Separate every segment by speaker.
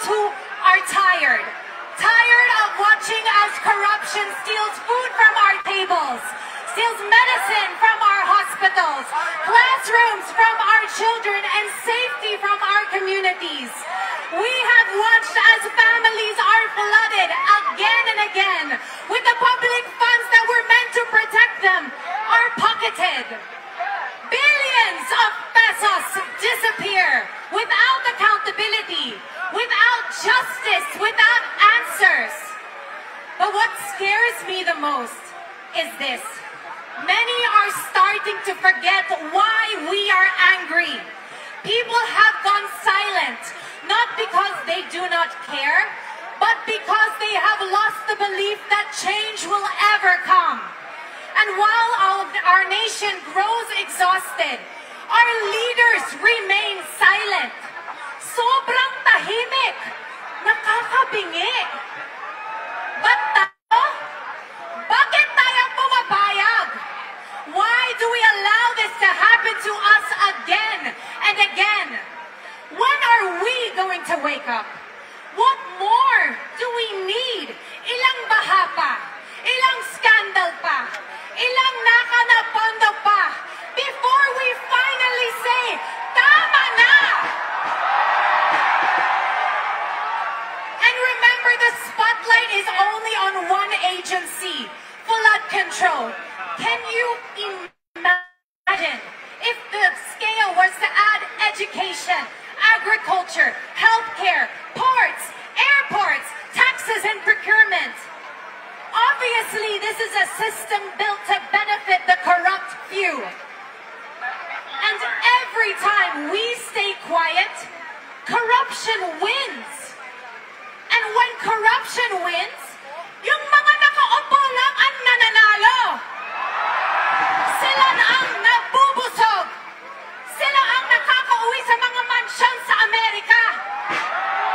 Speaker 1: who are tired. Tired of watching as corruption steals food from our tables, steals medicine from our hospitals, classrooms from our children, and safety from our communities. We have watched as families are flooded again and again, with the public funds that were meant to protect them are pocketed. Billions of pesos disappear without accountability, without justice, without answers. But what scares me the most is this. Many are starting to forget why we are angry. People have gone silent, not because they do not care, but because they have lost the belief that change will ever come. And while our nation grows exhausted, our leaders remain silent. Sobrang tahimik, nakakabingi. But tayo? Bakit tayo pumapayag? Why do we allow this to happen to us again and again? When are we going to wake up? What more do we need? Ilang baha pa? Ilang scandal pa? Ilang nakanapondo pa? Before we finally say, tama na! And remember, the spotlight is only on one agency, flood control. Can you imagine if the scale was to add education, agriculture, healthcare, ports, airports, taxes, and procurement? Obviously, this is a system built to benefit the corrupt few. And every time we stay quiet, corruption wins. And when corruption wins, yung mga nakaupo lang ang nananalo. Sila ang nabubusog. Sila ang nakakauwi sa mga mansyon sa Amerika.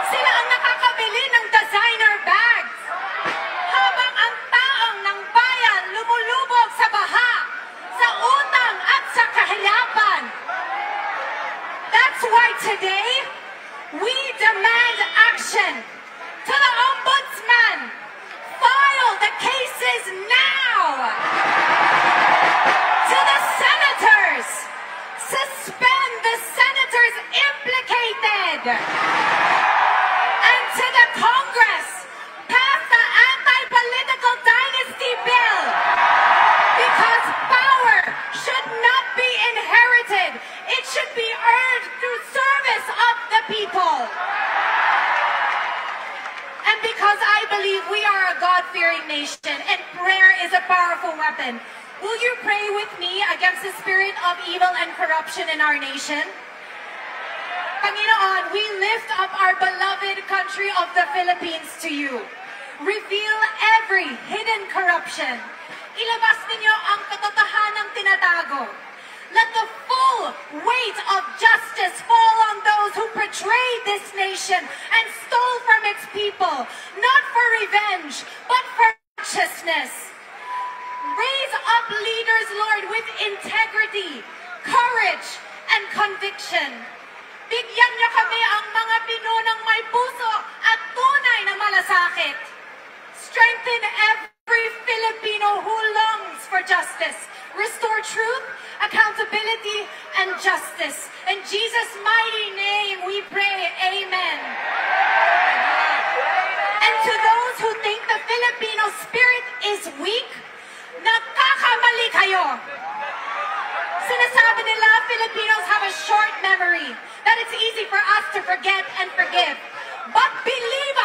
Speaker 1: Sila ang nakakabili ng designer bags. Habang ang taong ng bayan lumulubog sa baha, sa utang at sa kahirapan. That's why today, we demand action. To the Ombudsman, file the cases now. To the senators, suspend the senators implicated. And to the Congress, pass the anti-political dynasty bill. Because power should not be inherited. It should be earned through service of the people. And because I believe we are a God-fearing nation and prayer is a powerful weapon, will you pray with me against the spirit of evil and corruption in our nation? Panginoon, we lift up our beloved country of the Philippines to you. Reveal every hidden corruption. Ilabas ninyo ang katotohanang tinatago. Let the full weight of justice fall on those who betrayed this nation and stole from its people, not for revenge, but for righteousness. Raise up leaders, Lord, with integrity, courage, and conviction. Bigyan niyo kami ang mga pinunong may puso at tunay na malasakit. Strengthen every Filipino who longs for justice. Restore truth, accountability, and justice. In Jesus' mighty name we pray, amen. And to those who think the Filipino spirit is weak, nagkakamali kayo. Sinasabi nila Filipinos have a short memory, that it's easy for us to forget and forgive. But believe